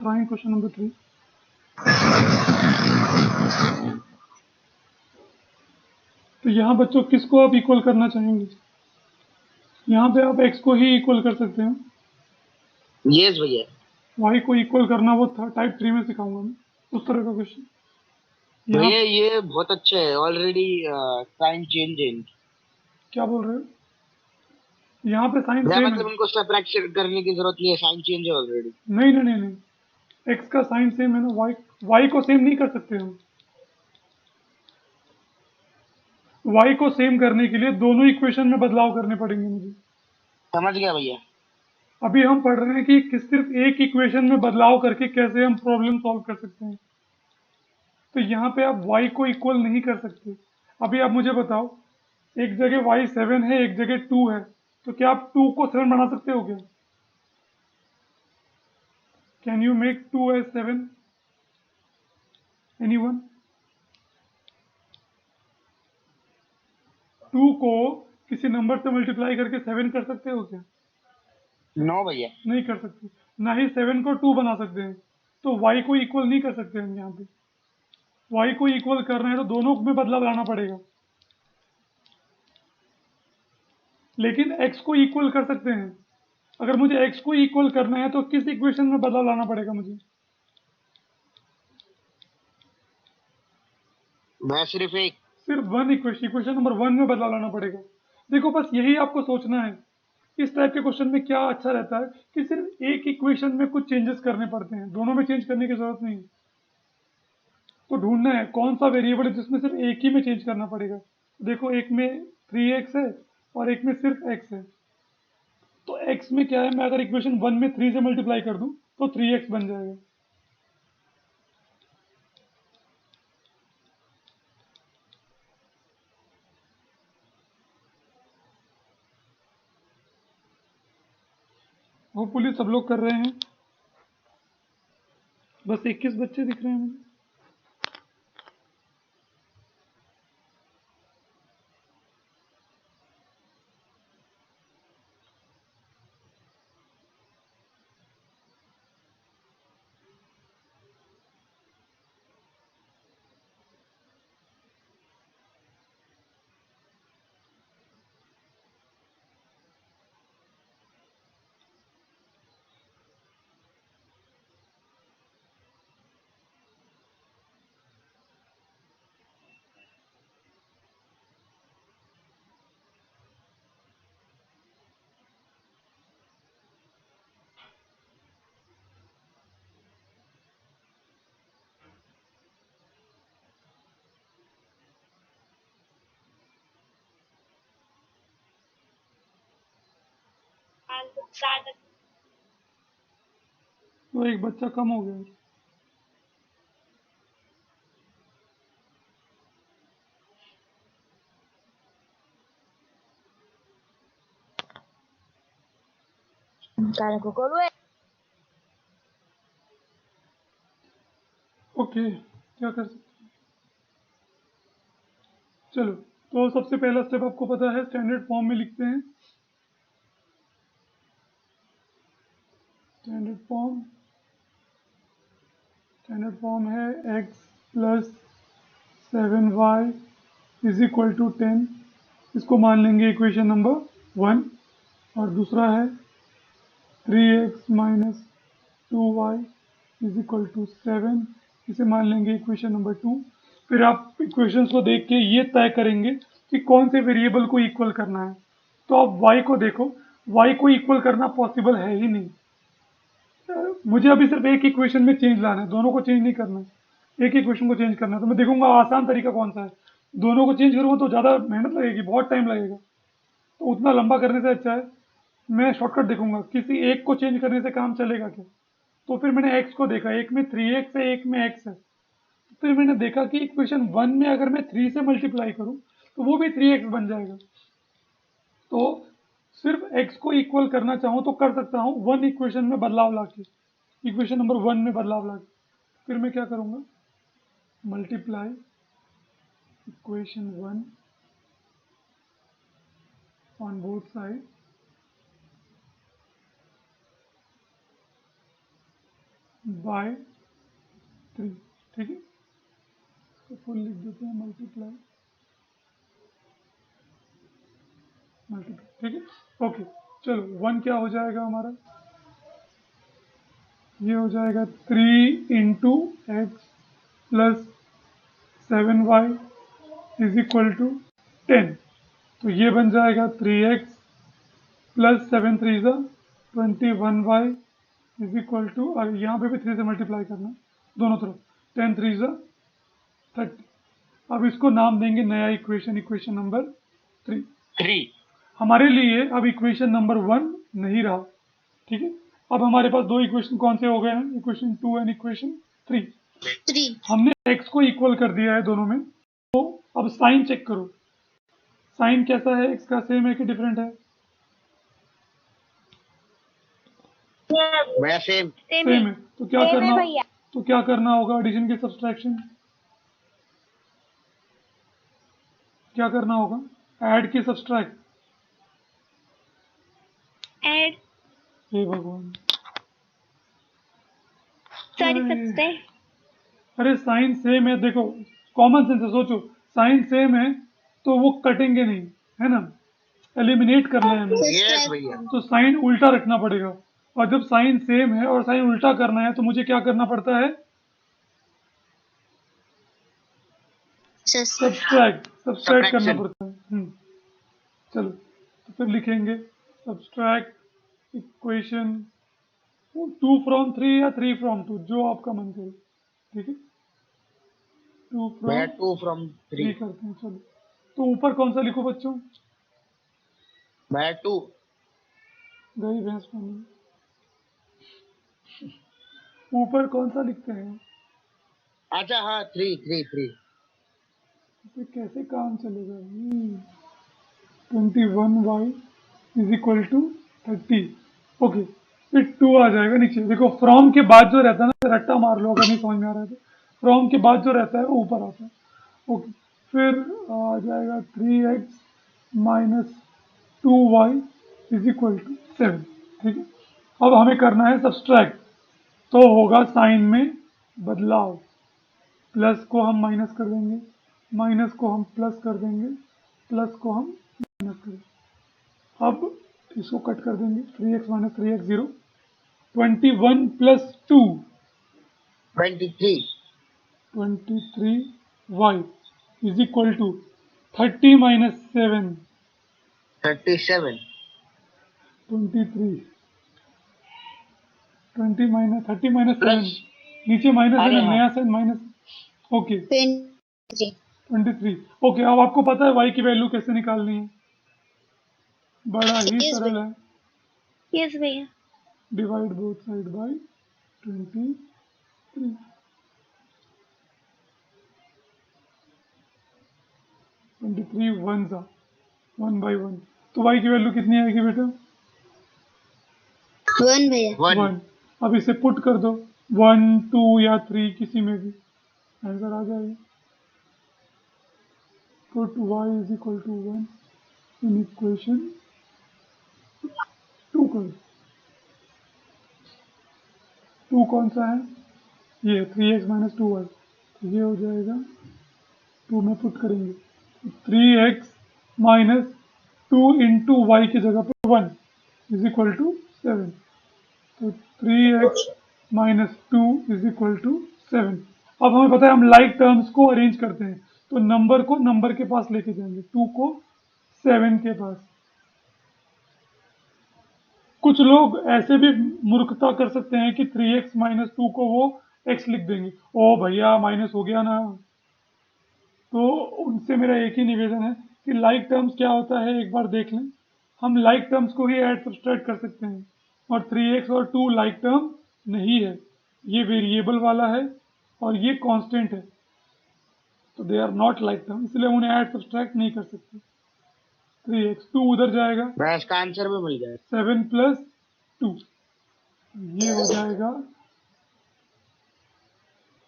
Trying question number 3. तो यहाँ बच्चों किसको आप इक्वल करना चाहेंगे? यहाँ पे आप x को ही इक्वल कर सकते हैं। यस भैया। y को इक्वल करना वो टाइप 3 में सिखाऊंगा मैं, उस तरह का क्वेश्चन। भैया ये बहुत अच्छा है, ऑलरेडी साइन चेंज। क्या बोल रहे हो? यहाँ पे साइन भैया सेम है। मतलब इनको सब्ट्रैक्शन करने की जरूरत नहीं है, साइन चेंज है ऑलरेडी। नहीं नहीं नहीं नहीं, x का साइन सेम है ना, y को सेम नहीं कर सकते हम। y को सेम करने के लिए दोनों इक्वेशन में बदलाव करने पड़ेंगे मुझे। समझ गया भैया। अभी हम पढ़ रहे हैं कि सिर्फ एक इक्वेशन में बदलाव करके कैसे हम प्रॉब्लम सॉल्व कर सकते हैं। तो यहाँ पे आप y को इक्वल नहीं कर सकते। अभी आप मुझे बताओ, एक जगह y 7 है, एक जगह 2 है, तो क्या आप 2 को 7 बना सकते हो क्या? Can you make 2 as 7? Anyone? 2 को किसी नंबर से मल्टीप्लाई करके 7 कर सकते हो क्या? नो भैया। नहीं कर सकते। ना ही 7 को 2 बना सकते हैं। तो y को इक्वल नहीं कर सकते हम यहाँ पे। y को इक्वल करना है तो दोनों में बदलाव लाना पड़ेगा, लेकिन x को इक्वल कर सकते हैं। अगर मुझे x को इक्वल करना है तो किस इक्वेशन में बदलाव लाना पड़ेगा मुझे? मैं सिर्फ एक। सिर्फ वन इक्वेशन नंबर 1 में बदलाव लाना पड़ेगा। देखो बस यही आपको सोचना है। इस टाइप के क्वेश्चन में क्या अच्छा रहता है कि सिर्फ एक इक्वेशन में कुछ चेंजेस करने पड़ते हैं, दोनों में चेंज करने की जरूरत नहीं है। तो ढूंढना है कौन सा वेरिएबल है जिसमें सिर्फ एक ही में चेंज करना पड़ेगा। देखो एक में 3x है और एक में सिर्फ x है। तो x में क्या है, मैं अगर इक्वेशन 1 में 3 से मल्टीप्लाई कर दूं तो 3x बन जाएगा। होपफुली सब लोग कर रहे हैं। बस 21 बच्चे दिख रहे हैं मुझे। तो एक बच्चा कम हो गया। ओके, क्या कर सकते हैं? चलो, तो सबसे पहला स्टेप आपको पता है, स्टैंडर्ड फॉर्म में लिखते हैं। स्टैंडर्ड फॉर्म है x plus 7y is equal to 10। इसको मान लेंगे इक्वेशन नंबर 1। और दूसरा है 3x minus 2y is equal to 7। इसे मान लेंगे इक्वेशन नंबर 2। फिर आप इक्वेशंस को देख के ये तय करेंगे कि कौन से वेरिएबल को इक्वल करना है। तो आप y को देखो, y को इक्वल करना पॉसिबल है ही नहीं। मुझे अभी सिर्फ एक इक्वेशन में चेंज लाना है, दोनों को चेंज नहीं करना है। एक इक्वेशन को चेंज करना है तो मैं देखूंगा आसान तरीका कौन सा है। दोनों को चेंज करूंगा तो ज़्यादा मेहनत लगेगी, बहुत टाइम लगेगा। तो उतना लंबा करने से अच्छा है मैं शॉर्टकट देखूंगा, किसी एक को चेंज करने से काम चलेगा क्या। तो फिर मैंने एक्स को देखा, एक में 3x है, एक में x है। फिर मैंने देखा कि इक्वेशन 1 में अगर मैं 3 से मल्टीप्लाई करूं तो वो भी 3x बन जाएगा। तो सिर्फ x को इक्वल करना चाहूँ तो कर सकता हूँ, वन इक्वेशन में बदलाव लाके, इक्वेशन नंबर 1 में बदलाव लाके। फिर मैं क्या करूँगा, multiply equation 1 on both side, by 3। ठीक है, इसको फुल लिख देते हैं, मल्टीप्लाई। ठीक है, ओके। चलो 1 क्या हो जाएगा हमारा, ये हो जाएगा 3 into x plus 7y is equal to 10। तो ये बन जाएगा 3x प्लस 7 3 ज़ा 21y इज इक्वल टू, और यहाँ पे भी 3 से मल्टीप्लाई करना दोनों तरफ, 10 3 ज़ा 30। अब इसको नाम देंगे नया इक्वेशन, इक्वेशन नंबर 3। 3। हमारे लिए अब इक्वेशन नंबर 1 नहीं रहा। ठीक है, अब हमारे पास दो इक्वेशन कौन से हो गए हैं, इक्वेशन 2 एंड इक्वेशन 3। हमने x को इक्वल कर दिया है दोनों में। तो अब साइन चेक करो, साइन कैसा है, x का सेम है कि डिफरेंट है? भैया सेम सेम है। तो क्या करना होगा, एडिशन की सब्सट्रैक्शन क्या करना होगा, ऐड की सब्सट्रैक्ट, ऐड, हे भगवान, सॉरी अरे सब्सट्रैक्ट। अरे साइन सेम है, देखो कॉमन सेंस से सोचो, साइन सेम है तो वो कटेंगे नहीं, है ना, एलिमिनेट करना है हमें, यस भैया। तो साइन उल्टा रखना पड़ेगा। और जब साइन सेम है और साइन उल्टा करना है तो मुझे क्या करना पड़ता है, सब्सट्रैक्ट करना Subtraction। पड़ता है। चलो तो फिर लिखेंगे सब्सट्रैक्ट इक्वेशन 2 फ्रॉम 3 या 3 फ्रॉम 2, जो आपका मन करे। ठीक है, 2 भैया फ्रॉम 2 फ्रॉम 3 3। करते हैं। चलो तो ऊपर कौन सा लिखो बच्चों, भैया 2। गई भैंस पानी, ऊपर कौन सा लिखते हैं, अच्छा हाँ 3 3 3। इसे कैसे काम चलेगा, 21y is equal to 30। Okay, फिर 2 आ जाएगा नीचे। देखो फ्रॉम के बाद जो रहता है ना, रट्टा मार लो अगर नहीं समझ में आ रहा है तो, फ्रॉम के बाद जो रहता है वो ऊपर आता है। ओके, फिर आ जाएगा 3x minus 2y is equal to 7। ठीक है, अब हमें करना है सब्सट्रैक्ट, तो होगा साइन में बदलाव, प्लस को हम माइनस कर देंगे, माइनस को हम प्लस कर देंगे, प्लस को हम माइनस कर देंगे। अब इसको कट कर देंगे, 3x minus 3x 0, 21 plus 2 23 23y is equal to 30 minus 7 37 23, 20 minus 30 minus 7, plus. नीचे माइनस है अरे ना, हाँ नया साइन माइनस। ओके 23। ओके, अब आपको पता है y की वैल्यू कैसे निकालनी है, बड़ा ही सरल है, यस भैया। Divide both side bye 23, 23 one सा 1 बाई 1, तो y की वैल्यू कितनी आएगी बेटा, 1 भैया। 1। 1। अब इसे पुट कर दो, 1 2 या 3 किसी में भी आंसर आ जाएगा। Put y is equal to 1 in equation 2 कर दो। 2 कौन सा है, ये 3x माइनस 2y, तो ये हो जाएगा 2 में पुट करेंगे, 3x माइनस 2 इंटू वाई की जगह पर 1 इज इक्वल टू 7, तो 3x minus 2 is equal to 7। अब हमें पता है हम लाइक टर्म्स को अरेंज करते हैं, तो नंबर को नंबर के पास लेके जाएंगे, 2 को 7 के पास। कुछ लोग ऐसे भी मूर्खता कर सकते हैं कि 3x माइनस 2 को वो x लिख देंगे, ओ भैया माइनस हो गया ना। तो उनसे मेरा एक ही निवेदन है कि लाइक टर्म्स क्या होता है एक बार देख लें, हम लाइक टर्म्स को ही ऐड सब्सट्रैक्ट कर सकते हैं, और 3x और 2 लाइक टर्म नहीं है, ये वेरिएबल वाला है और ये कांस्टेंट है, तो they are not like term, इसलिए हम उन्हें ऐड सब्सट्रैक्ट नहीं कर सकते। 3x 2 उधर जाएगा, भैया इसका आंसर भी मिल जाए। 7 प्लस 2, ये हो जाएगा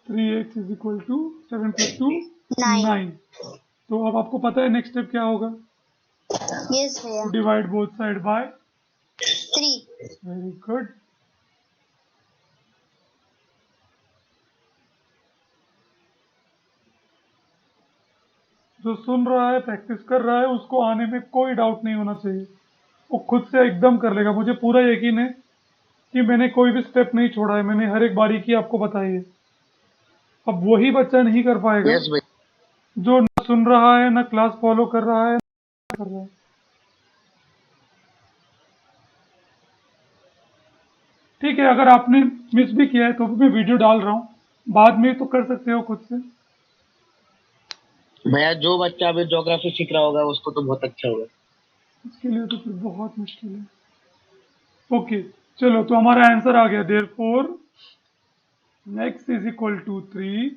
3x is equal to 7 plus 2 9। तो अब आपको पता है नेक्स्ट स्टेप क्या होगा, यस भैया। Divide both side by 3। Very good. जो सुन रहा है, प्रैक्टिस कर रहा है, उसको आने में कोई डाउट नहीं होना चाहिए। वो खुद से एकदम कर लेगा। मुझे पूरा यकीन है कि मैंने कोई भी स्टेप नहीं छोड़ा है, मैंने हर एक बारीकी आपको बताई है। अब वही बच्चा नहीं कर पाएगा यस भैया। जो ना सुन रहा है, ना क्लास फॉलो कर रहा है, ना कर रहा है। ठीक है, अगर आपने मिस भी किया है तो भी मैं वीडियो डाल रहा हूँ, बाद में तो कर सकते हो खुद से। भैया जो बच्चा अभी ज्योग्राफी सीख रहा होगा उसको तो बहुत अच्छा होगा। इसके लिए तो फिर बहुत मुश्किल है। ओके, चलो तो हमारा आंसर आ गया। Therefore x is equal to 3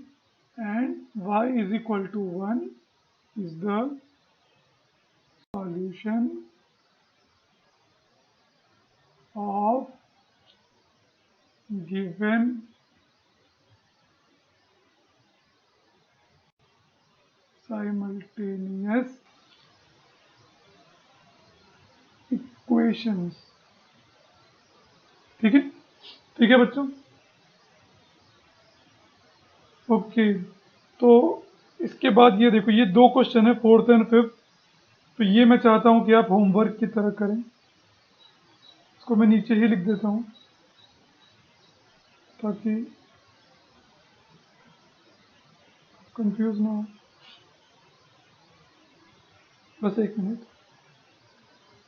and y is equal to 1 is the solution of given simultaneous equations। ठीक है, ठीक है बच्चों। ओके, तो इसके बाद ये देखो, ये दो क्वेश्चन है, फोर्थ एंड फिफ्थ। तो ये मैं चाहता हूं कि आप होमवर्क की तरह करें। इसको मैं नीचे ही लिख देता हूं ताकि कंफ्यूज ना हो। बस एक मिनट,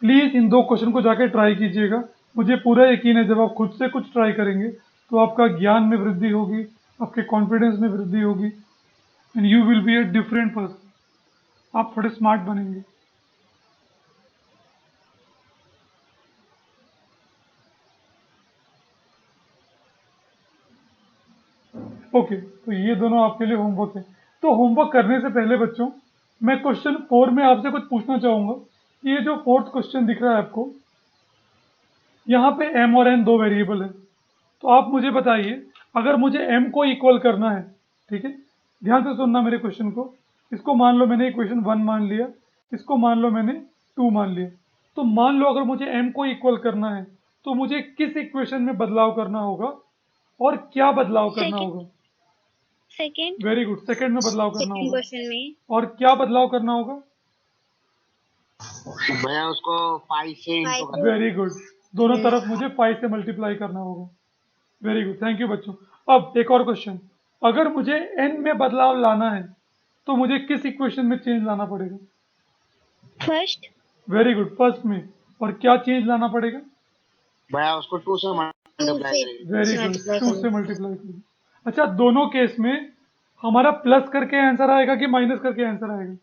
प्लीज़ इन दो क्वेश्चन को जाके ट्राई कीजिएगा। मुझे पूरा यकीन है जब आप खुद से कुछ ट्राई करेंगे तो आपका ज्ञान में वृद्धि होगी, आपके कॉन्फिडेंस में वृद्धि होगी and you will be a different person. आप थोड़े स्मार्ट बनेंगे। ओके, तो ये दोनों आपके लिए होमवर्क है। तो होमवर्क करने से पहले बच्चों, मैं क्वेश्चन 4 में आपसे कुछ पूछना चाहूँगा कि ये जो फोर्थ क्वेश्चन दिख रहा है आपको, यहाँ पे m और n दो वेरिएबल है। तो आप मुझे बताइए, अगर मुझे m को इक्वल करना है, ठीक है, ध्यान से सुनना मेरे क्वेश्चन को। इसको मान लो मैंने इक्वेशन 1 मान लिया, इसको मान लो मैंने 2 मान लिया। तो मान लो अगर मुझे m को इक्वल करना है तो मुझे किस इक्वेशन में बदलाव करना होगा और क्या बदलाव करना होगा? सेकंड वेरी गुड, सेकंड में बदलाव करना सेकंड होगा। क्वेश्चन में और क्या बदलाव करना होगा? भैया उसको 5 से इंटू Five. करना। वेरी गुड, दोनों तरफ मुझे 5 से मल्टीप्लाई करना होगा। वेरी गुड, थैंक यू बच्चों। अब एक और क्वेश्चन, अगर मुझे n में बदलाव लाना है तो मुझे किस इक्वेशन में चेंज लाना पड़ेगा? फर्स्ट वेरी गुड, फर्स्ट में। और क्या चेंज लाना पड़ेगा? भैया उसको 2 से 2 मल्टीप्लाई से करेंगे। वेरी गुड, मल्टीप्लाई 2 से मल्टीप्लाई करें। अच्छा, दोनों केस में हमारा प्लस करके आंसर आएगा कि माइनस करके आंसर आएगा?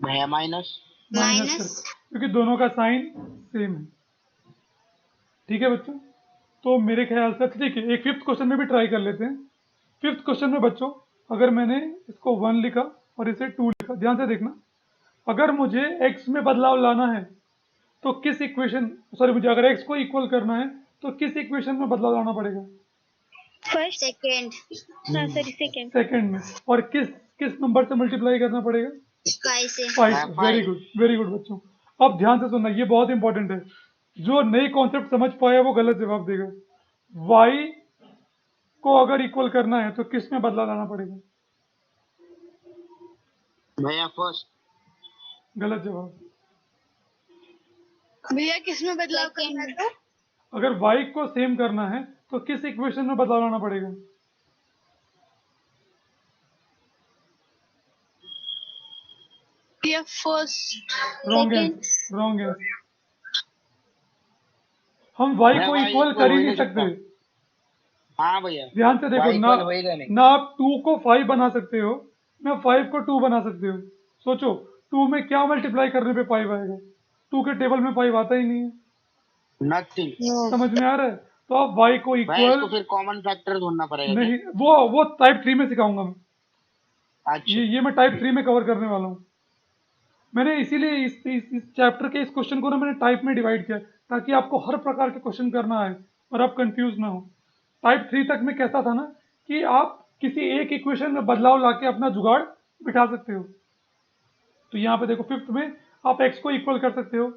भैया माइनस। माइनस करके, क्योंकि दोनों का साइन सेम है। ठीक है बच्चों, तो मेरे ख्याल से ठीक है, एक फिफ्थ क्वेश्चन में भी ट्राई कर लेते हैं। फिफ्थ क्वेश्चन में बच्चों, अगर मैंने इसको 1 लिखा और इसे 2 लिखा, ध्यान से देखना, अगर मुझे x में बदलाव लाना है तो किस इक्वेशन, सॉरी, मुझे अगर x को इक्वल करना है तो किस इक्वेशन में बदलाव लाना पड़ेगा? First second sorry second second में। और किस किस नंबर से मल्टीप्लाई करना पड़ेगा? 5 से 5 भैया से। 5। वेरी गुड बच्चों। अब ध्यान से सुनना, ये बहुत इंपॉर्टेंट है। जो नई कॉन्सेप्ट समझ पाया वो गलत जवाब देगा। y को अगर इक्वल करना है तो किस में बदलाव लाना पड़ेगा? भैया फर्स्ट। गलत जवाब। भैया किस में बदलाव करना है? अगर y को सेम करना है तो किस इक्वेशन में बदलाव लाना पड़ेगा? भैया first wrong answer, wrong answer. हम y भैया को y इक्वल इक्वल कर हो ही ही नहीं नहीं सकते। सकता। हाँ भैया ध्यान से देखो y ना, इक्वल होएगा नहीं। ना आप 2 को 5 बना सकते हो, ना 5 को 2 बना सकते हो। सोचो, 2 में क्या मल्टीप्लाई करने पे 5 आएगा? 2 के टेबल में 5 आता ही नहीं है। नथिंग। समझ में आ रहा है? तो आप y को भैया इक्वल इसको फिर कॉमन फैक्टर ढूंढना पड़ेगा क्या? नहीं, वो टाइप 3 में सिखाऊंगा मैं। अच्छा ये मैं टाइप 3 में कवर करने वाला हूँ। मैंने इसीलिए इस चैप्टर के इस क्वेश्चन को ना मैंने टाइप में डिवाइड किया, ताकि आपको हर प्रकार के क्वेश्चन करना आए और आप कंफ्यूज ना हो। टाइप 3 तक में कैसा था ना कि आप किसी एक इक्वेशन में बदलाव लाके अपना जुगाड़ बिठा सकते हो। तो यहाँ पे देखो, फिफ्थ में आप x को इक्वल कर सकते हो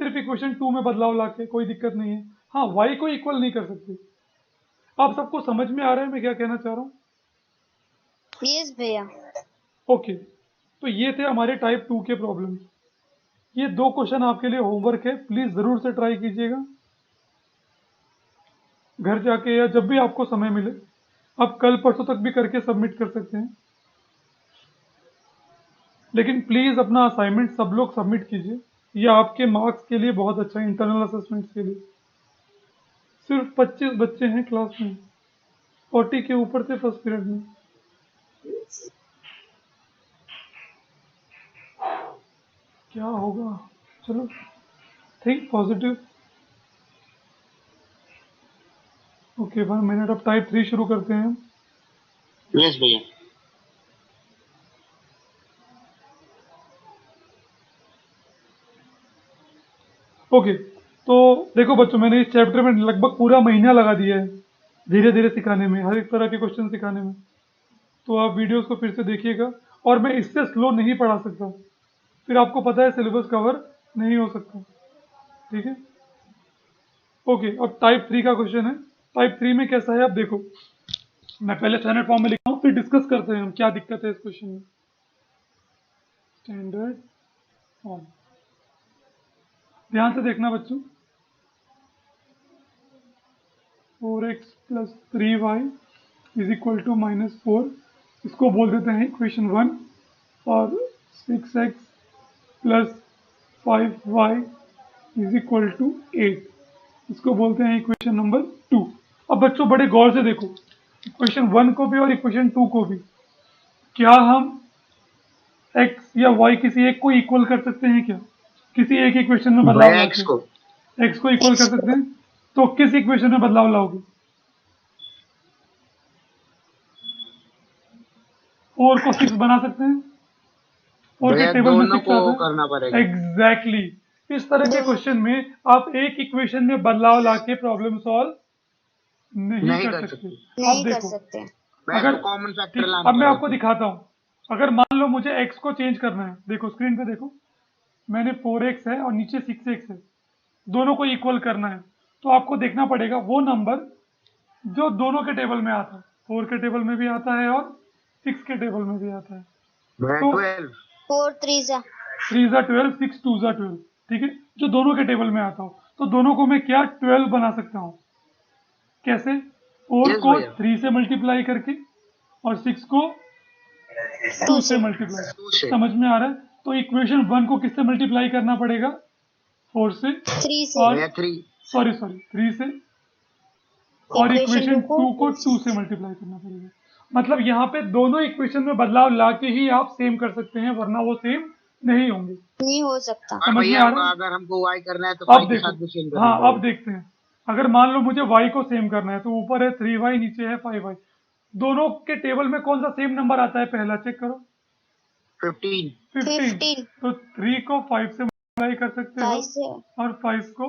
सिर्फ इक्वेशन 2 में बदलाव लाके, कोई दिक्कत नहीं है। हाँ, y को इक्वल नहीं कर सकते। आप सबको समझ में आ रहा है मैं क्या कहना चाह रहा हूँ? यस भैया। ओके, तो ये थे हमारे टाइप 2 के प्रॉब्लम। ये 2 क्वेश्चन आपके लिए होमवर्क है, प्लीज़ ज़रूर से ट्राई कीजिएगा घर जाके या जब भी आपको समय मिले। आप कल परसों तक भी करके सबमिट कर सकते हैं, लेकिन प्लीज़ अपना असाइनमेंट सब लोग सबमिट कीजिए। ये आपके मार्क्स के लिए बहुत अच्छा है, इंटरनल असेसमेंट्स के लिए। सिर्फ 25 बच्चे हैं क्लास में, 40 के ऊपर थे फर्स्ट पीरियड में। क्या होगा, चलो थिंक पॉजिटिव। ओके 1 मिनट, अब टाइप 3 शुरू करते हैं। यस भैया। ओके, तो देखो बच्चों, मैंने इस चैप्टर में लगभग पूरा महीना लगा दिया है धीरे धीरे सिखाने में, हर एक तरह के क्वेश्चन सिखाने में। तो आप वीडियोस को फिर से देखिएगा, और मैं इससे स्लो नहीं पढ़ा सकता, फिर आपको पता है सिलेबस कवर नहीं हो सकता, ठीक है। ओके, अब टाइप 3 का क्वेश्चन है। टाइप 3 में कैसा है आप देखो, मैं पहले स्टैंडर्ड फॉर्म में लिखता हूँ, फिर डिस्कस करते हैं हम क्या दिक्कत है इस क्वेश्चन में। स्टैंडर्ड फॉर्म, ध्यान से देखना बच्चों। 4x plus 3y is equal to -4, इसको बोल देते हैं इक्वेशन 1। और 6x plus 5y is equal to 8, इसको बोलते हैं इक्वेशन नंबर 2। अब बच्चों बड़े गौर से देखो, इक्वेशन 1 को भी और इक्वेशन 2 को भी, क्या हम x या y किसी एक को इक्वल कर सकते हैं क्या? किसी एक इक्वेशन में बदलाव भैया एक्स लाके को x को इक्वल कर सकते हैं, तो किस इक्वेशन में बदलाव लाओगे? 4 को 6 बना सकते हैं, 4 के भैया टेबल में दोनों 6 को आता है। करना पड़ेगा। एग्जैक्टली, इस तरह के क्वेश्चन में आप एक इक्वेशन में बदलाव लाके प्रॉब्लम सॉल्व नहीं नहीं कर कर सकते। सकते। नहीं अब कर देखो, सकते। भैया अगर तो कॉमन ठीक, फैक्टर लाना अब मैं आपको पड़ेगा। दिखाता हूँ। अगर मान लो मुझे x को चेंज करना है, देखो स्क्रीन पे देखो, मैंने 4x है और नीचे 6x है, दोनों को इक्वल करना है, तो आपको देखना पड़ेगा वो नंबर जो दोनों के टेबल में आता है, 4 के टेबल में भी आता है और 6 के टेबल में भी आता है। भैया तो 12। 4 3 जा 3 ज़ा 12, 6 2 ज़ा 12, ठीक है, जो दोनों के टेबल में आता हो, तो दोनों को मैं क्या 12 बना सकता हूँ। कैसे? 4 यस को भैया 3 से मल्टीप्लाई करके और 6 को 2 से मल्टीप्लाई। 2 से। समझ में आ रहा है? तो इक्वेशन 1 को किससे मल्टीप्लाई करना पड़ेगा? 4 से, 3 से। और भैया 3 सॉरी 3 से, और इक्वेशन इक्वेशन 2 2 को 2 से मल्टीप्लाई करना पड़ेगा। मतलब यहाँ पे दोनों इक्वेशन में बदलाव ला के ही आप सेम कर सकते हैं, वरना वो सेम नहीं होंगे। नहीं हो सकता। और समझ में भैया आ रहा है? अगर हमको y करना है तो अब y के देखो, साथ भी सेम करना हाँ अब पड़ेगा। देखते हैं। अगर मान लो मुझे y को सेम करना है, तो ऊपर है 3y, नीचे है 5y, दोनों के टेबल में कौन सा सेम नंबर आता है पहला चेक करो। 15। 15। तो 3 को 5 से मल्टीप्लाई कर सकते हो 5 से और 5 को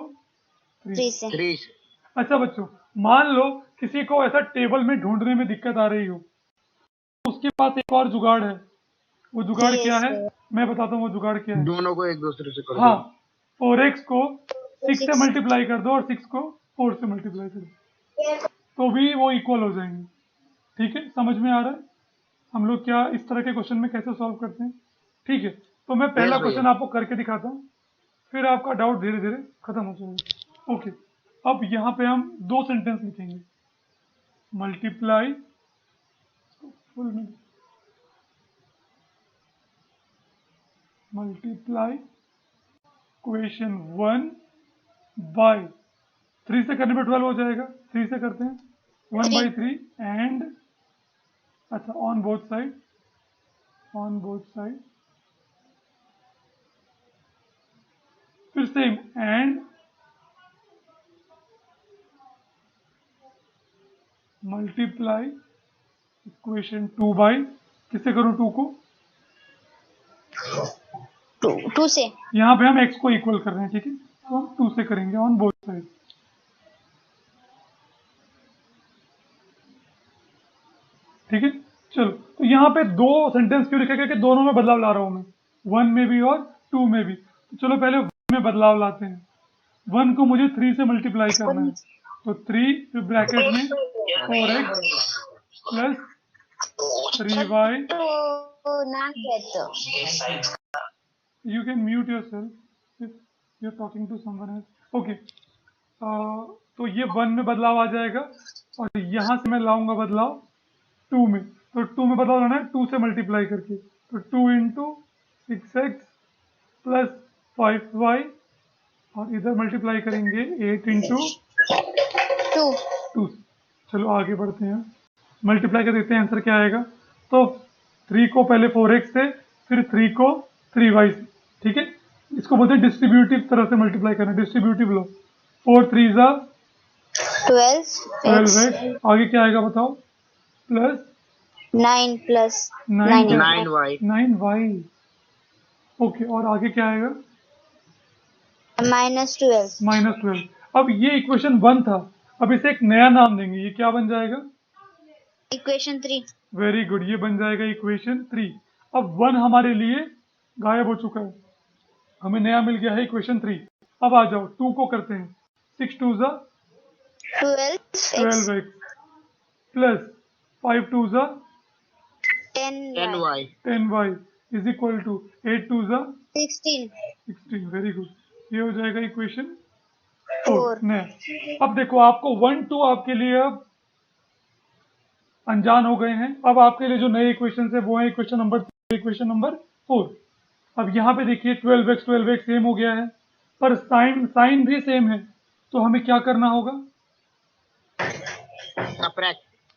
3 3 से। से। 3 से। अच्छा बच्चों, मान लो किसी को ऐसा टेबल में ढूंढने में दिक्कत आ रही हो, उसके पास एक और जुगाड़ है। वो जुगाड़ क्या है, मैं बताता हूँ वो जुगाड़ क्या है। दोनों को एक दूसरे से कर हाँ, दो। 4x को 6 से मल्टीप्लाई कर दो और 6 को 4 से मल्टीप्लाई कर दो, तो भी वो इक्वल हो जाएंगे। ठीक है, समझ में आ रहा है हम लोग क्या इस तरह के क्वेश्चन में कैसे सॉल्व करते हैं? ठीक है, तो मैं पहला यस भैया। क्वेश्चन आपको करके दिखाता हूँ, फिर आपका डाउट धीरे धीरे खत्म हो जाएगा। ओके, अब यहाँ पे हम 2 सेंटेंस लिखेंगे। मल्टीप्लाई, फुल में मल्टीप्लाई इक्वेशन 1 बाय 3 से करने पे 12 हो जाएगा, 3 से करते हैं, 1 बाई 3 एंड, अच्छा on both side, on both side, फिर same and multiply equation 2 by, किससे करूँ 2 को? 2 से। यहाँ पे हम x को इक्वल कर रहे हैं, ठीक है, तो हम 2 से करेंगे ऑन बोथ साइड। ठीक है, चलो, तो यहाँ पे 2 सेंटेंस क्यों लिखा गया कि दोनों में बदलाव ला रहा हूँ मैं, 1 में भी और 2 में भी। तो चलो पहले 1 में बदलाव लाते हैं। 1 को मुझे 3 से मल्टीप्लाई करना है, तो 3 फिर ब्रैकेट में 4x प्लस 3y ना कहते You can mute yourself if you're talking to someone else. Okay. तो ये 1 में बदलाव आ जाएगा और यहाँ से मैं लाऊंगा बदलाव 2 में। तो 2 में बदलाव लाना है 2 से मल्टीप्लाई करके। तो 2 इंटू 6x प्लस 5y और इधर मल्टीप्लाई करेंगे 8 इंटू 2। चलो आगे बढ़ते हैं, मल्टीप्लाई कर देते हैं, आंसर क्या आएगा। तो 3 को पहले 4x से, फिर 3 को 3y से, ठीक है। इसको बोलते हैं डिस्ट्रीब्यूटिव तरह से मल्टीप्लाई करना, डिस्ट्रीब्यूटिव लो। 4 3 जा 12x, आगे क्या आएगा बताओ, plus 9 plus 9y 9y। Okay, और आगे क्या आएगा, -12 अब ये इक्वेशन 1 था, अब इसे एक नया नाम देंगे, ये क्या बन जाएगा, इक्वेशन 3 वेरी गुड, ये बन जाएगा इक्वेशन 3। अब 1 हमारे लिए गायब हो चुका है, हमें नया मिल गया है इक्वेशन 3। अब आ जाओ 2 को करते हैं, 6 2 जा 12x प्लस 5 2 जा 10y इज इक्वल टू 8 2 जा 16। वेरी गुड, ये हो जाएगा इक्वेशन 4 नया। अब देखो आपको 1 2 आपके लिए अब अनजान हो गए हैं, अब आपके लिए जो नए इक्वेशन है वो है इक्वेशन नंबर 3, इक्वेशन नंबर 4। अब यहाँ पे देखिए 12x सेम हो गया है, पर साइन भी सेम है, तो हमें क्या करना होगा,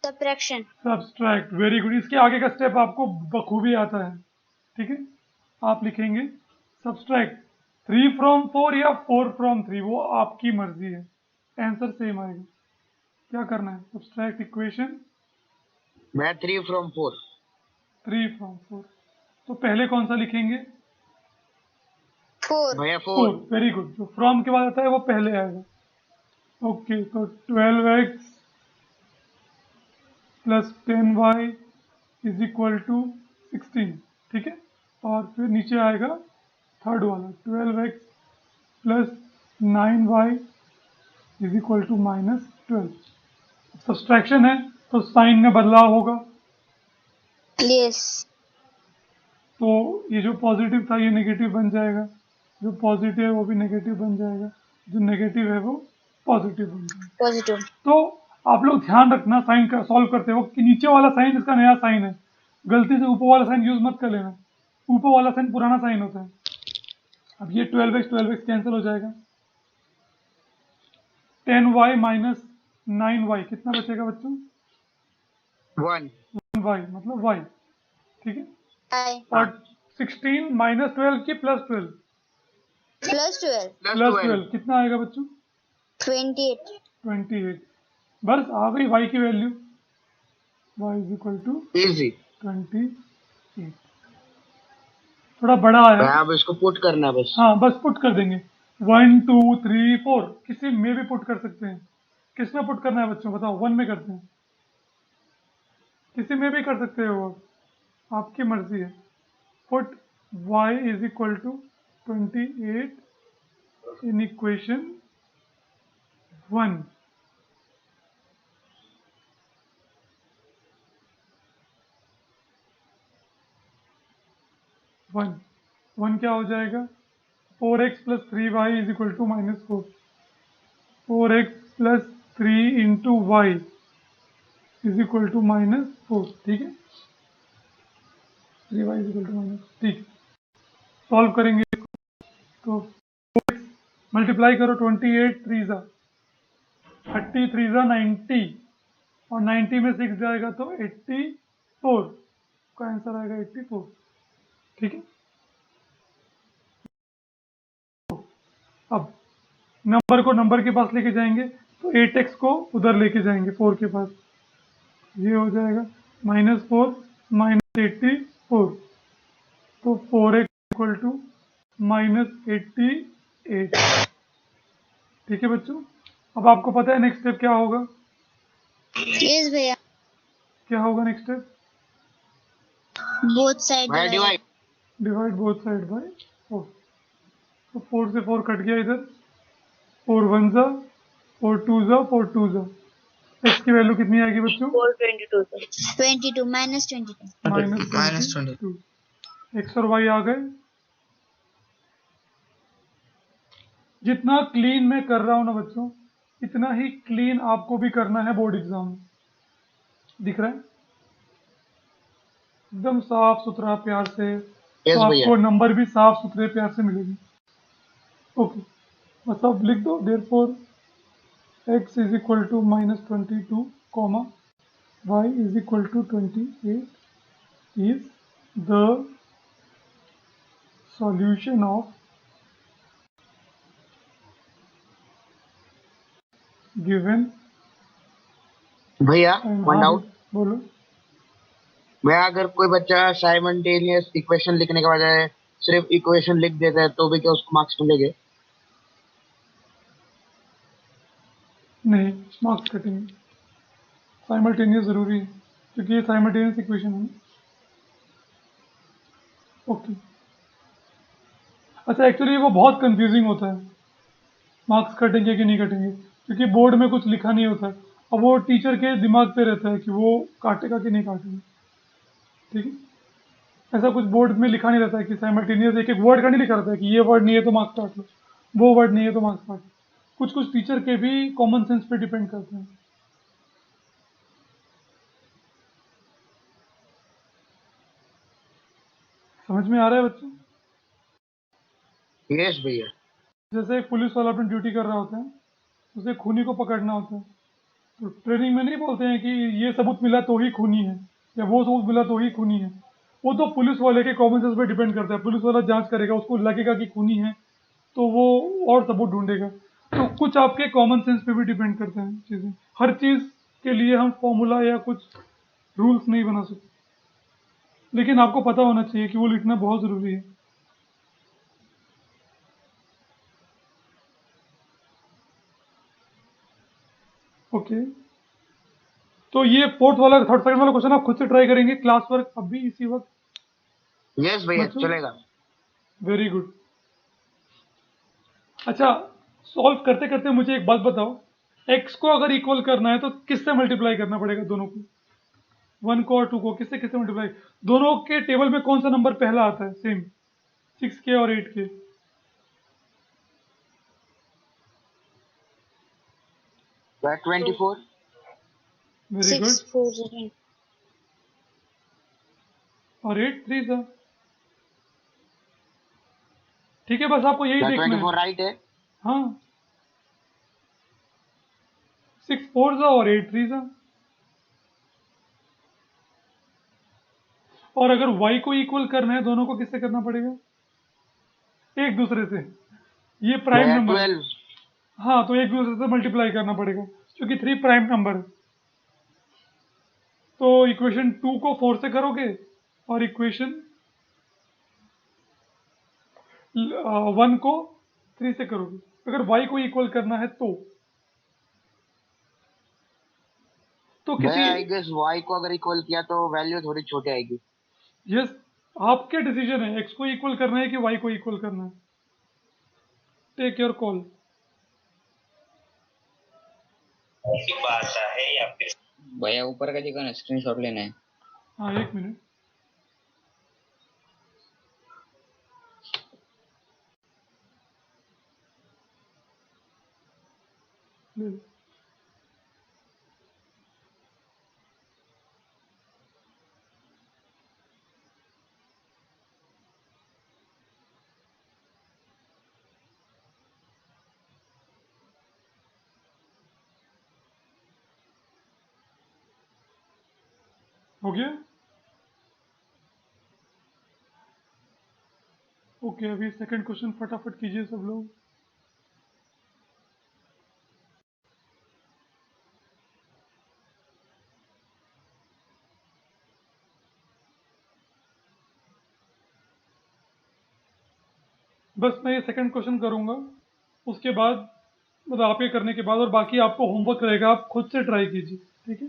सब्सट्रैक्ट। वेरी गुड, इसके आगे का स्टेप आपको बखूबी आता है, ठीक है। आप लिखेंगे सब्सट्रैक्ट 3 फ्रॉम 4 या 4 फ्रॉम 3, वो आपकी मर्जी है, आंसर सेम आएगा। क्या करना है, सब्सट्रैक्ट इक्वेशन, मैं 3 फ्रॉम 4 तो पहले कौन सा लिखेंगे, 4 वेरी गुड, जो फ्रॉम के बाद आता है वो पहले आएगा। ओके, तो 12x plus 10y is equal to 16, ठीक है। और फिर नीचे आएगा थर्ड वाला 12x plus 9y is equal to -12। Subtraction है तो साइन में बदलाव होगा, यस तो ये जो पॉजिटिव था ये नेगेटिव बन जाएगा, जो पॉजिटिव है वो भी नेगेटिव बन जाएगा, जो नेगेटिव है वो पॉजिटिव बन जाएगा। पॉजिटिव। तो आप लोग ध्यान रखना साइन का सॉल्व करते वक्त कि नीचे वाला साइन इसका नया साइन है, गलती से ऊपर वाला साइन यूज मत कर लेना, ऊपर वाला साइन पुराना साइन होता है। अब ये 12x कैंसिल हो जाएगा, 10y माइनस 9y कितना बचेगा बच्चों, 1y मतलब y, ठीक है। और 16 माइनस 12 की प्लस 12 कितना आएगा बच्चों, 28। बस आ गई y की value, y is equal to easy. 28। थोड़ा बड़ा आया, अब इसको पुट करना है बस। हाँ बस पुट कर देंगे, 1 2 3 4 किसी में भी पुट कर सकते हैं। किस में पुट करना है बच्चों बताओ, 1 में करते हैं, किसी में भी कर सकते हो, आपकी मर्जी है। Put y is equal to 28 in equation 1। One क्या हो जाएगा, 4x plus 3y is equal to -4, 4x plus 3 into y is equal to -4, ठीक है, 3y इज इक्वल टू ठीक है। सॉल्व करेंगे तो 4x मल्टीप्लाई करो, 28 3 जा 30 3 जा 90 और 90 में 6 जाएगा तो 84 का आंसर आएगा 84, ठीक है। अब नंबर को नंबर के पास लेके जाएंगे तो 8x को उधर लेके जाएंगे 4 के पास, ये हो जाएगा -4 -84, तो 4x इक्वल टू -88, ठीक है बच्चों। अब आपको पता है नेक्स्ट स्टेप क्या होगा, यस भैया, क्या होगा next step, both side divide both side bye 4। तो 4 से 4 कट गया इधर, 4 1 जा 4 2 जा 4 2 जा x की वैल्यू कितनी आएगी बच्चों? 422 22 minus 22 माइनस 22। x और y आ गए। जितना क्लीन मैं कर रहा हूं ना बच्चों, इतना ही क्लीन आपको भी करना है बोर्ड एग्जाम में। दिख रहा है? एकदम साफ सुथरा प्यार से, तो यस भैया। आपको नंबर भी साफ सुथरे प्यार से मिलेगी। ओके, बस अब लिख दो therefore x is equal to -22 comma y is equal to 28 is the solution of given. भैया वन हाँ डाउट। बोलो। भैया अगर कोई बच्चा साइमल्टेनियस इक्वेशन लिखने के बजाय सिर्फ इक्वेशन लिख देता है तो भी क्या उसको मार्क्स मिलेंगे? नहीं, मार्क्स कटेंगे। साइमल्टेनियस ज़रूरी है क्योंकि ये साइमल्टेनियस इक्वेशन है। ओके, अच्छा एक्चुअली वो बहुत कंफ्यूजिंग होता है, मार्क्स कटेंगे कि नहीं कटेंगे, क्योंकि बोर्ड में कुछ लिखा नहीं होता है। अब वो टीचर के दिमाग पे रहता है कि वो काटेगा कि नहीं काटेगा। ठीक है, ऐसा कुछ बोर्ड में लिखा नहीं रहता है कि साइमल्टेनियस एक एक वर्ड का नहीं लिखा रहता है कि ये वर्ड नहीं है तो मार्क्स काट लो, वो वर्ड नहीं है तो मार्क्स काट लो। कुछ कुछ टीचर के भी कॉमन सेंस पे डिपेंड करते हैं। समझ में आ रहा है बच्चों? यस भैया। जैसे एक पुलिस वाला अपनी ड्यूटी कर रहा होता है, उसे खूनी को पकड़ना होता है, तो ट्रेनिंग में नहीं बोलते हैं कि ये सबूत मिला तो ही खूनी है या वो सबूत मिला तो ही खूनी है। वो तो पुलिस वाले के कॉमन सेंस पे डिपेंड करता है। पुलिस वाला जांच करेगा, उसको लगेगा कि खूनी है तो वो और सबूत ढूंढेगा। तो कुछ आपके कॉमन सेंस पे भी डिपेंड करता है चीज़ें। हर चीज़ के लिए हम फॉर्मूला या कुछ रूल्स नहीं बना सकते, लेकिन आपको पता होना चाहिए कि वो लिखना बहुत ज़रूरी है। ओके, तो ये फोर्थ वाला थर्ड सेकंड वाला क्वेश्चन आप खुद से ट्राई करेंगे क्लास वर्क अभी इसी वक्त यस भैया बच्चों? चलेगा। Very good. अच्छा, सॉल्व करते करते मुझे एक बात बताओ, x को अगर इक्वल करना है तो किससे मल्टीप्लाई करना पड़ेगा दोनों को? 1 को और 2 को किससे किससे मल्टीप्लाई? दोनों के टेबल में कौन सा नंबर पहला आता है? सेम, 6 के और 8 के। 24। Very 6 good. 4 0 और 8 3 सा। ठीक है, बस आपको यही देखना 24 है। राइट है। हाँ, 6 4 सा और 8 3 सा। और अगर y को इक्वल करना है दोनों को किससे करना पड़ेगा? एक दूसरे से। ये प्राइम भैया नंबर है। 12। हाँ, तो एक दूसरे से मल्टीप्लाई करना पड़ेगा क्योंकि 3 प्राइम नंबर है। तो इक्वेशन 2 को 4 से करोगे और इक्वेशन 1 को 3 से करोगे, अगर y को इक्वल करना है तो भैया किसी। आई गेस y को अगर इक्वल किया तो वैल्यू थोड़ी छोटी आएगी। यस, आपके डिसीजन है x को इक्वल करना है कि y को इक्वल करना है। Take your call. भैया ऊपर का दिखा ना, स्क्रीनशॉट लेना है। हाँ, एक मिनट। ले लो। हो गया? ओके, अभी सेकंड क्वेश्चन फटाफट कीजिए सब लोग। बस मैं ये सेकंड क्वेश्चन करूंगा, उसके बाद मतलब आप ये करने के बाद, और बाकी आपको होमवर्क रहेगा, आप खुद से ट्राई कीजिए। ठीक है?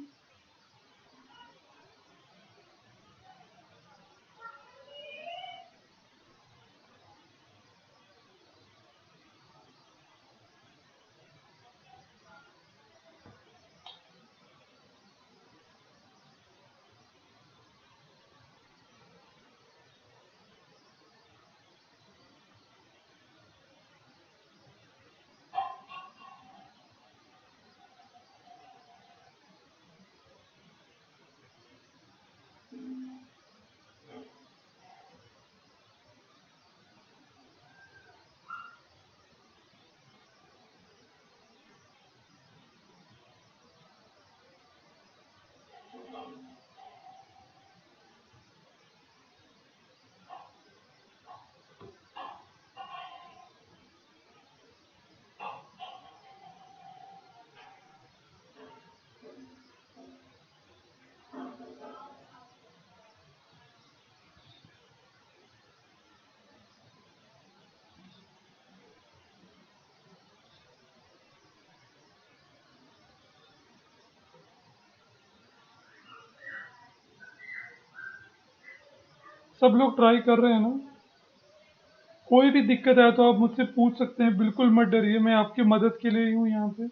सब लोग ट्राई कर रहे हैं ना? कोई भी दिक्कत है तो आप मुझसे पूछ सकते हैं, बिल्कुल मत डरिए, मैं आपकी मदद के लिए ही हूँ यहाँ पे।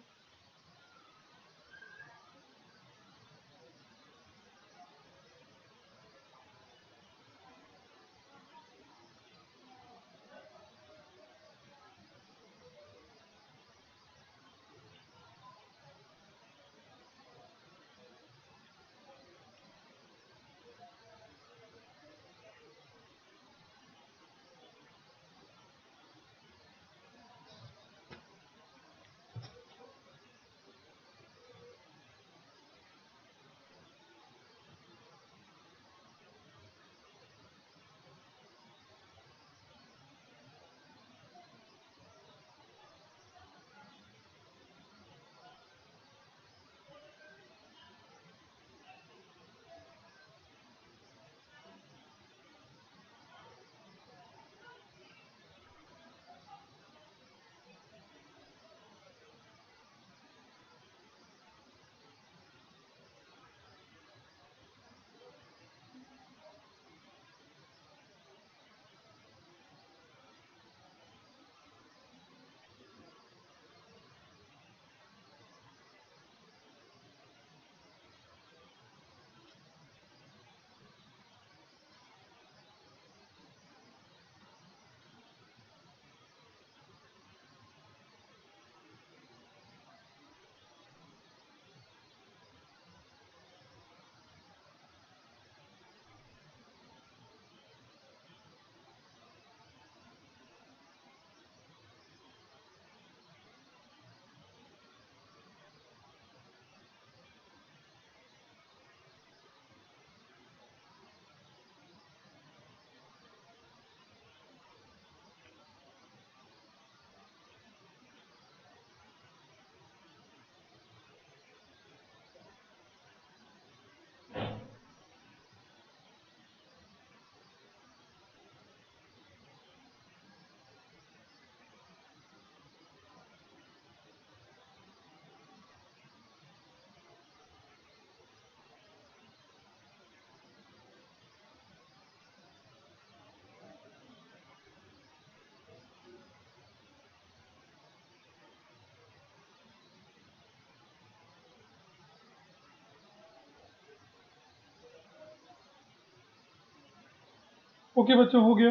ओके बच्चों, हो गया।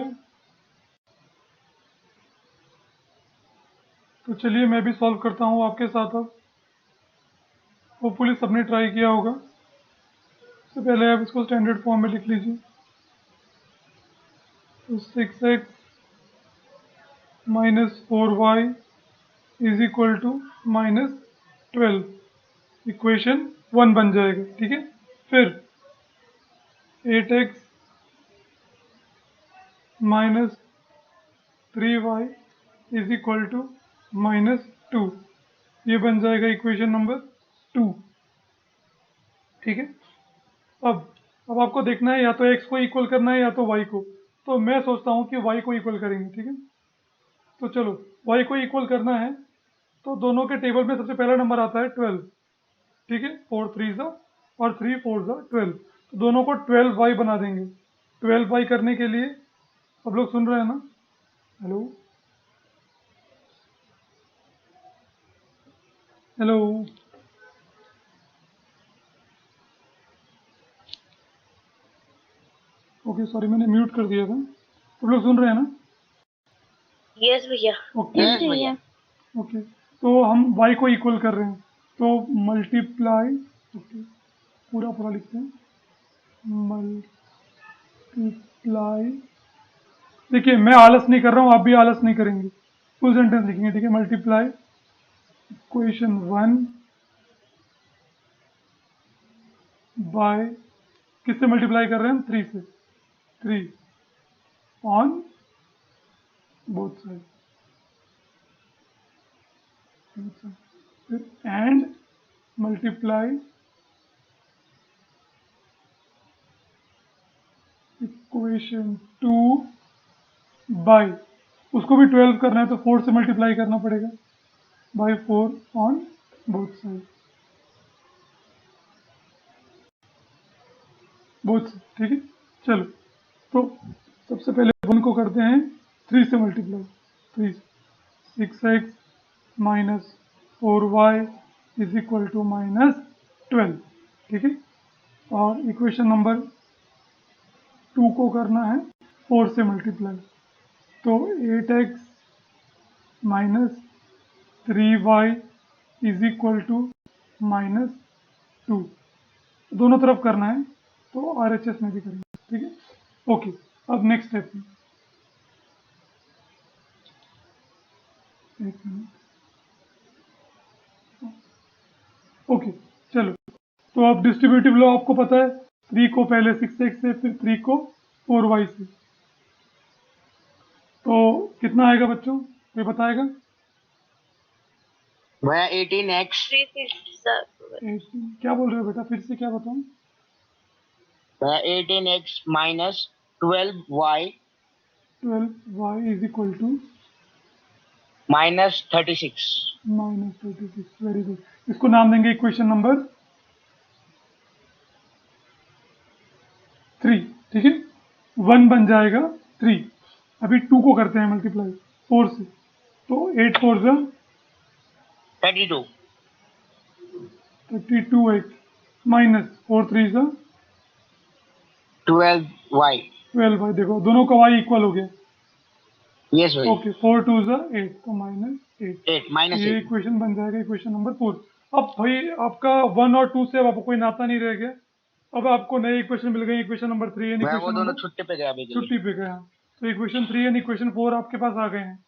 तो चलिए मैं भी सॉल्व करता हूँ आपके साथ अब। होपफुली सबने ट्राई किया होगा। सबसे पहले आप इसको स्टैंडर्ड फॉर्म में लिख लीजिए। तो 6x minus 4y is equal to -12, equation 1 बन जाएगा, ठीक है। फिर 8x minus 3y is equal to -2, ये बन जाएगा इक्वेशन नंबर 2, ठीक है। अब आपको देखना है या तो x को इक्वल करना है या तो y को। तो मैं सोचता हूँ कि y को इक्वल करेंगे, ठीक है। तो चलो y को इक्वल करना है, तो दोनों के टेबल में सबसे पहला नंबर आता है 12, ठीक है। 4 3 ज़ा और 3 4 ज़ा 12, तो दोनों को 12y बना देंगे। 12y करने के लिए सब लोग सुन रहे हैं ना? हेलो हेलो, ओके सॉरी, मैंने म्यूट कर दिया था। सब लोग सुन रहे हैं ना? यस भैया। ओके यस भैया। ओके, तो हम y को इक्वल कर रहे हैं, तो मल्टीप्लाई, ओके पूरा पूरा लिखते हैं, मल्टीप्लाई। देखिए मैं आलस नहीं कर रहा हूँ, आप भी आलस नहीं करेंगे, फुल सेंटेंस लिखेंगे, ठीक है। मल्टीप्लाई इक्वेशन 1 बाय, किससे मल्टीप्लाई कर रहे हैं हम? 3 से, 3 ऑन बोथ साइड, फिर एंड मल्टीप्लाई इक्वेशन 2 बाय, उसको भी 12 करना है तो 4 से मल्टीप्लाई करना पड़ेगा, by 4 on both side, both side, ठीक है। चलो तो सबसे पहले 1 को करते हैं 3 से multiply. 3 6x minus 4y is equal to -12, ठीक है। और इक्वेशन नंबर 2 को करना है 4 से मल्टीप्लाई। तो 8x minus 3y is equal to -2, दोनों तरफ करना है, तो RHS में भी करेंगे, ठीक है। ओके, अब नेक्स्ट स्टेप में एक मिनट। ओके, चलो, तो अब डिस्ट्रीब्यूटिव लॉ आपको पता है, 3 को पहले 6x से, फिर 3 को 4y से, तो कितना आएगा बच्चों, ये बताएगा? भैया 18x 3 क्या बोल रहे हो बेटा, फिर से क्या बताऊं? भैया 18x minus 12y 12y is equal to -36। -36, very good. इसको नाम देंगे इक्वेशन नंबर 3, ठीक है। 1 बन जाएगा 3। अभी 2 को करते हैं मल्टीप्लाई 4 से, तो 8 4 जा 32 32x माइनस 4 3 जा 12y। 12y। देखो दोनों का y इक्वल हो गया। यस भाई। ओके, 4 2 जा 8, तो -8। 8 माइनस ये 8। इक्वेशन बन जाएगा इक्वेशन नंबर 4। अब भाई आपका 1 और 2 से अब आपको कोई नाता नहीं रह गया। अब आपको नए इक्वेशन मिल गए, इक्वेशन नंबर 3 एंड भैया वो इक्वेशन दोनों नंबर छुट्टी पे गया अभी के लिए। छुट्टी पे गया। तो इक्वेशन 3 एंड इक्वेशन 4 आपके पास आ गए हैं।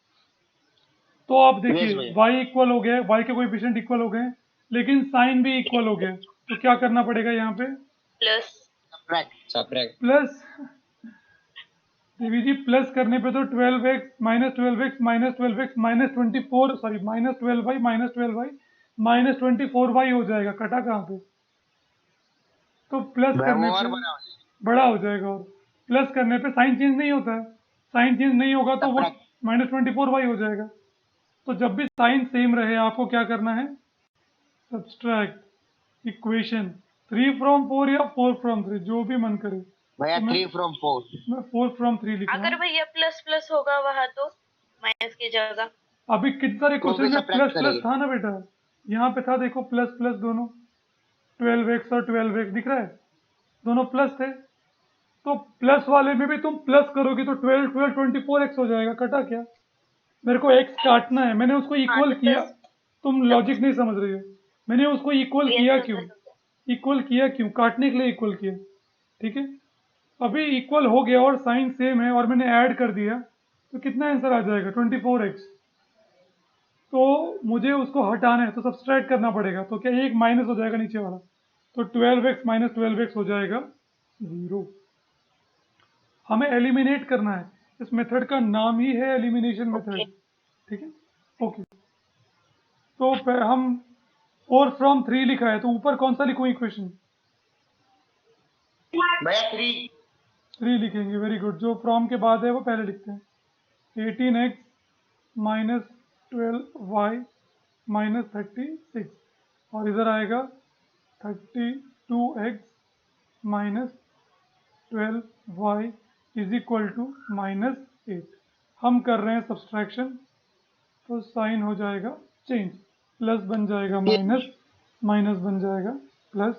तो आप यस देखिए भैया। y इक्वल हो गया, y के कोएफिशिएंट इक्वल हो गए, लेकिन साइन भी इक्वल हो गया। तो क्या करना पड़ेगा यहाँ पे? Plus subtract. प्लस, देवी जी प्लस करने पे तो 12x minus 12x minus 12x minus 24, sorry minus 12y minus 12y minus 24y हो जाएगा, कटा कहाँ पे? तो प्लस भैया करने वो और पे बड़ा हो जाएगा। बड़ा हो जाएगा, और प्लस करने पे साइन चेंज नहीं होता है। साइन चेंज नहीं होगा तो वो Subtract। -24y हो जाएगा। तो जब भी साइन सेम रहे आपको क्या करना है? सब्सट्रैक्ट इक्वेशन 3 फ्रॉम 4 या 4 फ्रॉम 3, जो भी मन करे। भैया तो 3 फ्रॉम 4। मैं 4 फ्रॉम 3 लिख रहा अगर हूँ। भैया प्लस प्लस होगा वहां तो माइनस की जगह। अभी कितने सारे तो क्वेश्चन भी में सब्ट्रैक्ट प्लस प्लस करेंगे। था ना बेटा, यहाँ पे था, देखो प्लस प्लस दोनों, 12x और 12x दिख रहा है, दोनों प्लस थे। तो प्लस वाले में भी तुम प्लस करोगे तो 12 12 24x हो जाएगा, कटा क्या? मेरे को x काटना है, मैंने उसको हाँ इक्वल तो किया। 10 तुम लॉजिक नहीं समझ रही हो। मैंने उसको इक्वल भैया किया समझा क्यों? समझा। इक्वल किया क्यों? काटने के लिए इक्वल किया, ठीक है। अभी इक्वल हो गया और साइन सेम है और मैंने ऐड कर दिया, तो कितना आंसर आ जाएगा? 24x। तो मुझे उसको हटाना है तो सब्सट्रैक्ट करना पड़ेगा, तो क्या एक माइनस हो जाएगा नीचे वाला, तो 12x माइनस 12x हो जाएगा 0। हमें एलिमिनेट करना है, इस मेथड का नाम ही है एलिमिनेशन मेथड, ओके ठीक है। ओके, तो हम 4 फ्रॉम 3 लिखा है, तो ऊपर कौन सा लिखूं इक्वेशन? भैया 3। 3 लिखेंगे, वेरी गुड। जो फ्रॉम के बाद है वो पहले लिखते हैं। 18x माइनस 12y माइनस 36, और इधर आएगा 32x minus 12y is equal to -8। हम कर रहे हैं सब्सट्रैक्शन, तो साइन हो जाएगा चेंज, प्लस बन जाएगा माइनस, माइनस बन जाएगा प्लस,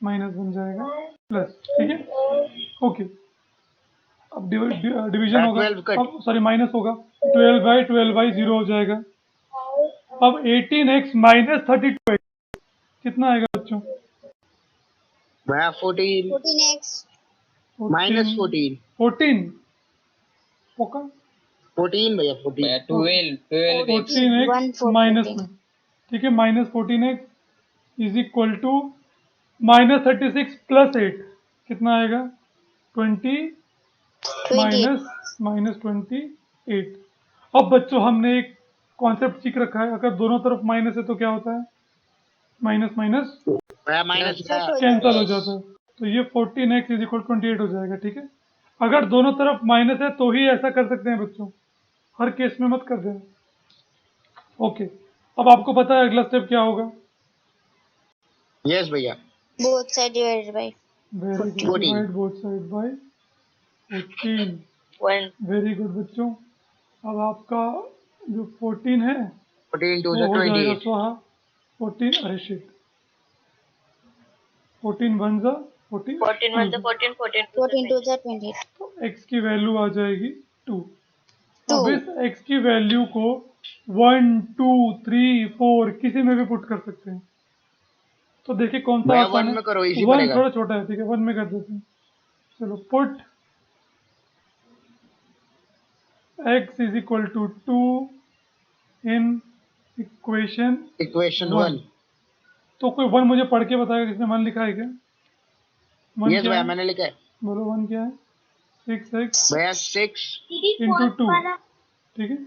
माइनस बन जाएगा प्लस, ठीक है। ओके, अब डिवीजन भैया होगा, 12 कट। अब सॉरी माइनस होगा, 12/12 0 हो जाएगा। अब 18x माइनस 32x कितना आएगा बच्चों? भैया 14 माइनस 14। 14 ओका 14 भैया 14। भैया 12 x 14x माइनस में, ठीक है, minus 14x is equal to -36 plus 8, कितना आएगा? 20 माइनस -28। अब बच्चों हमने एक कॉन्सेप्ट सीख रखा है, अगर दोनों तरफ माइनस है तो क्या होता है? माइनस माइनस भैया माइनस भैया कैंसल हो जाता है, तो ये 14x इज इक्वल 28 हो जाएगा, ठीक है। अगर दोनों तरफ माइनस है तो ही ऐसा कर सकते हैं बच्चों, हर केस में मत कर देना। ओके, अब आपको पता है अगला स्टेप क्या होगा? यस भैया। Both side divided by very good, 14। Divide both side bye 14। 1. Very good बच्चों। अब आपका जो 14 है 14 2 वो हो जाएगा 28। स्वाहा। 14, अरे शिट, 14 1 जा 14 14 1 2 14, 14 14 2 2 जा 28. तो x की वैल्यू आ जाएगी 2। अब 2. इस x की वैल्यू को 1 2 3 4 किसी में भी पुट कर सकते हैं। तो देखिए कौन सा भैया आसान 1 है। में करो, इजी 1 पड़ेगा। थोड़ा छोटा है, ठीक है 1 में कर देते हैं। चलो put x is equal to 2 in equation equation 1। 1। तो कोई 1 मुझे पढ़ के बताएगा किसने 1 लिखा है क्या? 1 यस क्या भैया है? मैंने लिखा है। बोलो 1 क्या है? 6x भैया 6 इंटू 2, ठीक है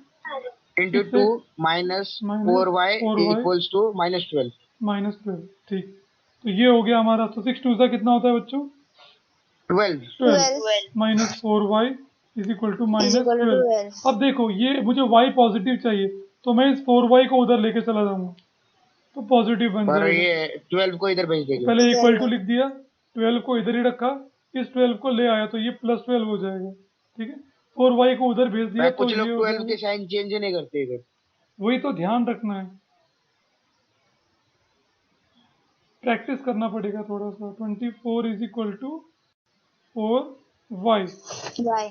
into 2 minus minus 4y 4y equals to -12। -12, ठीक। तो ये हो गया हमारा। तो 6 2 का कितना होता है बच्चों? 12। 12 12. Minus 4y is equal to Is minus equal to 12। 12. अब देखो ये मुझे y पॉजिटिव चाहिए, तो मैं इस 4y को उधर लेके चला जाऊंगा तो पॉजिटिव बन और जाएगा। ये 12 को इधर भेज तो देंगे। पहले इक्वल टू 12. लिख दिया, 12 को इधर ही रखा, इस 12 को ले आया तो ये +12 हो जाएगा, ठीक है। 4y को उधर भेज दिया भैया तो कुछ ये लोग हो 12 जाएगा। के साइन चेंज नहीं करते इधर। वही तो ध्यान रखना है, प्रैक्टिस करना पड़ेगा थोड़ा सा। 24 is equal to 4y। Y.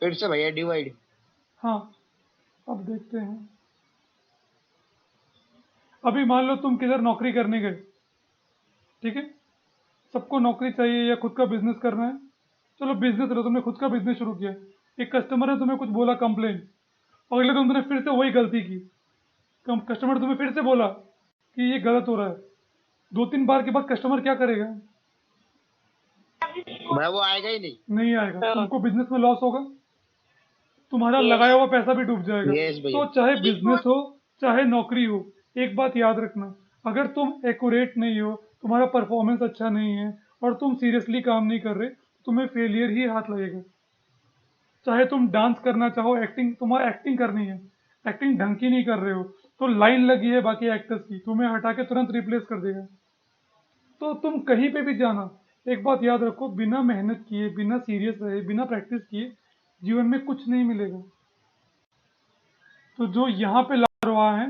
फिर से भैया डिवाइड। हाँ अब देखते हैं। अभी मान लो तुम किधर नौकरी करने गए, ठीक है, सबको नौकरी चाहिए या खुद का बिजनेस करना है। चलो बिजनेस रहो, तुमने खुद का बिजनेस शुरू किया, एक कस्टमर ने तुम्हें कुछ बोला कंप्लेन, और अगले दिन तुमने फिर से वही गलती की। कस्टमर ने तुम्हें फिर से बोला कि ये गलत हो रहा है। 2-3 बार के बाद कस्टमर क्या करेगा? भैया वो आएगा ही नहीं। नहीं आएगा, हाँ। तुमको बिजनेस में लॉस होगा, तुम्हारा Yes. लगाया हुआ पैसा भी डूब जाएगा। यस भैया। तो चाहे बिजनेस हो चाहे नौकरी हो, एक बात याद रखना, अगर तुम एक्यूरेट नहीं हो, तुम्हारा परफॉर्मेंस अच्छा नहीं है और तुम सीरियसली काम नहीं कर रहे, तुम्हें फेलियर ही हाथ लगेगा। चाहे तुम डांस करना चाहो, एक्टिंग, तुम्हारा एक्टिंग करनी है, एक्टिंग ढंग की नहीं कर रहे हो, तो लाइन लगी है बाकी एक्टर्स की, तुम्हें हटा के तुरंत रिप्लेस कर देगा। तो तुम कहीं पे भी जाना, एक बात याद रखो, बिना मेहनत किए, बिना सीरियस रहे, बिना प्रैक्टिस किए जीवन में कुछ नहीं मिलेगा। तो जो यहाँ पे लापरवाह हैं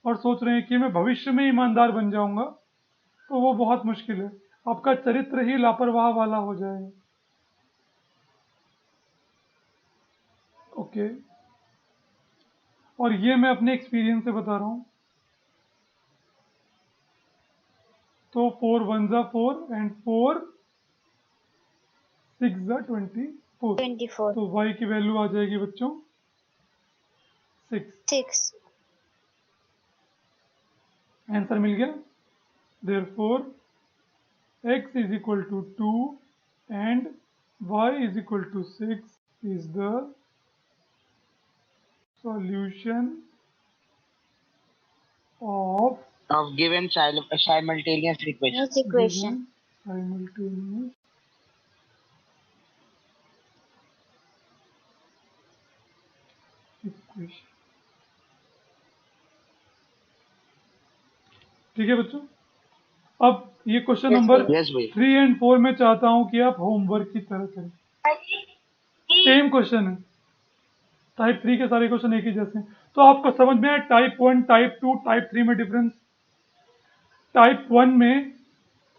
और सोच रहे हैं कि मैं भविष्य में ईमानदार बन जाऊंगा, तो वो बहुत मुश्किल है। आपका चरित्र ही लापरवाह वाला हो जाएगा। ओके, और ये मैं अपने एक्सपीरियंस से बता रहा हूँ। तो 4 1 जा 4 एंड 4 6 जा 24। 24. तो y की वैल्यू आ जाएगी बच्चों 6। 6. आंसर मिल गया। Therefore x is equal to 2 and y is equal to 6 is the solution of Of given simultaneous equation. This equation. given simultaneous equation। ठीक है बच्चों, अब ये क्वेश्चन नंबर यस भैया। 3 एंड 4 में चाहता हूं कि आप होमवर्क की तरह करें। सेम क्वेश्चन है, टाइप 3 के सारे क्वेश्चन एक ही जैसे हैं। तो आपको समझ में आया टाइप 1, टाइप 2, टाइप 3 में डिफरेंस? टाइप 1 में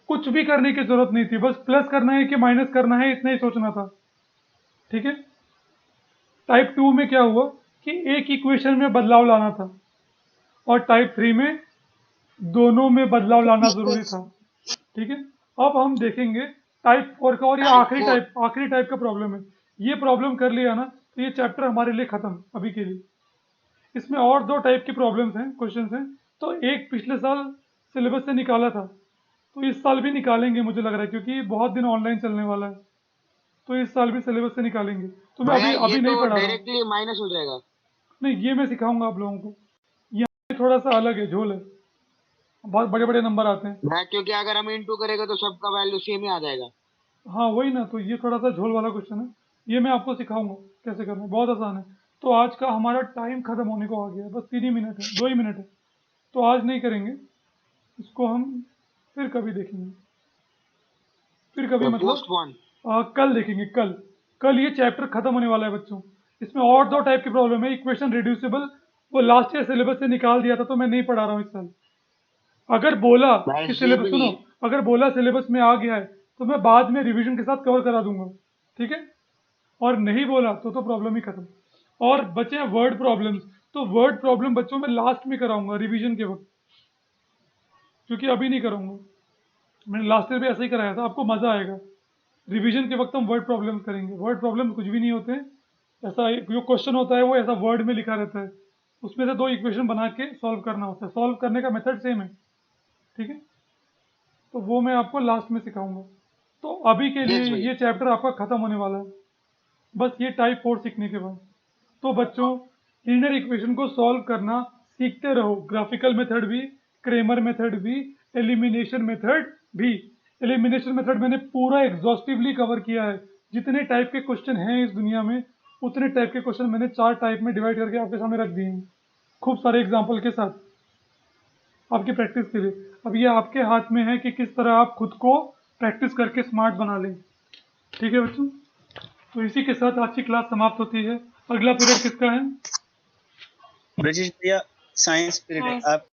कुछ भी करने की जरूरत नहीं थी, बस प्लस करना है कि माइनस करना है, इतना ही सोचना था, ठीक है। टाइप 2 में क्या हुआ कि एक इक्वेशन में बदलाव लाना था, और टाइप 3 में दोनों में बदलाव लाना जरूरी था, ठीक है। अब हम देखेंगे टाइप 4 का, और ये आखिरी टाइप का प्रॉब्लम है। ये प्रॉब्लम कर लिया ना तो ये चैप्टर हमारे लिए खत्म अभी के लिए। इसमें और 2 टाइप की प्रॉब्लम्स हैं, क्वेश्चंस हैं। तो एक पिछले साल सिलेबस से निकाला था, तो इस साल भी निकालेंगे मुझे लग रहा है, क्योंकि बहुत दिन ऑनलाइन चलने वाला है, तो इस साल भी सिलेबस से निकालेंगे। तो मैं भैया अभी ये नहीं तो पढ़ा रहा हूँ, डायरेक्टली माइनस हो जाएगा। नहीं ये मैं सिखाऊंगा आप लोगों को। यहाँ थोड़ा सा अलग है, झोल है, बहुत बड़े बड़े नंबर आते हैं। भैया क्योंकि अगर हम इनटू करेंगे तो सबका वैल्यू सेम ही आ जाएगा। हाँ वही ना, तो ये थोड़ा सा झोल वाला क्वेश्चन है, ये मैं आपको सिखाऊंगा कैसे करना है, बहुत आसान है। तो आज का हमारा टाइम खत्म होने को आ गया है, बस 3 ही मिनट है, 2 ही मिनट है, तो आज नहीं करेंगे इसको, हम फिर कभी देखेंगे, फिर कभी मतलब पोस्टपोन। कल देखेंगे। कल ये चैप्टर खत्म होने वाला है बच्चों। इसमें और 2 टाइप की प्रॉब्लम है। इक्वेशन रिड्यूसिबल वो लास्ट ईयर सिलेबस से निकाल दिया था, तो मैं नहीं पढ़ा रहा हूँ इस साल। अगर बोला कि वैसे सिलेबस भी सुनो, अगर बोला सिलेबस में आ गया है तो मैं बाद में रिवीजन के साथ कवर करा दूंगा, ठीक है। और नहीं बोला तो प्रॉब्लम ही खत्म। और बचे वर्ड प्रॉब्लम्स, तो वर्ड प्रॉब्लम बच्चों में लास्ट में कराऊंगा रिवीजन के वक्त, क्योंकि अभी नहीं कराऊंगा। मैंने लास्ट ईयर भी ऐसा ही कराया था, आपको मजा आएगा। रिवीजन के वक्त हम वर्ड प्रॉब्लम्स करेंगे। वर्ड प्रॉब्लम कुछ भी नहीं होते हैं, ऐसा जो क्वेश्चन होता है वो ऐसा वर्ड में लिखा रहता है, उसमें से 2 इक्वेशन बना के सॉल्व करना होता है। सॉल्व करने का मेथड सेम है, ठीक है। तो वो मैं आपको लास्ट में सिखाऊंगा। तो अभी के लिए यस भैया। ये चैप्टर आपका खत्म होने वाला है, बस ये टाइप 4 सीखने के बाद। तो बच्चों, लीनियर इक्वेशन को सॉल्व करना सीखते रहो। ग्राफिकल मेथड भी, क्रेमर मेथड भी, एलिमिनेशन मेथड भी। एलिमिनेशन मेथड मैंने पूरा एग्जॉस्टिवली कवर किया है। जितने टाइप के क्वेश्चन हैं इस दुनिया में, उतने टाइप के क्वेश्चन मैंने 4 टाइप में डिवाइड करके आपके सामने रख दिए हैं, खूब सारे एग्जाम्पल के साथ, आपकी प्रैक्टिस के लिए। अब ये आपके हाथ में है कि किस तरह आप खुद को प्रैक्टिस करके स्मार्ट बना लें, ठीक है बच्चों। तो इसी के साथ आज की क्लास समाप्त होती है। अगला पीरियड किसका है? ब्रजेश भैया साइंस पीरियड हाँ। आप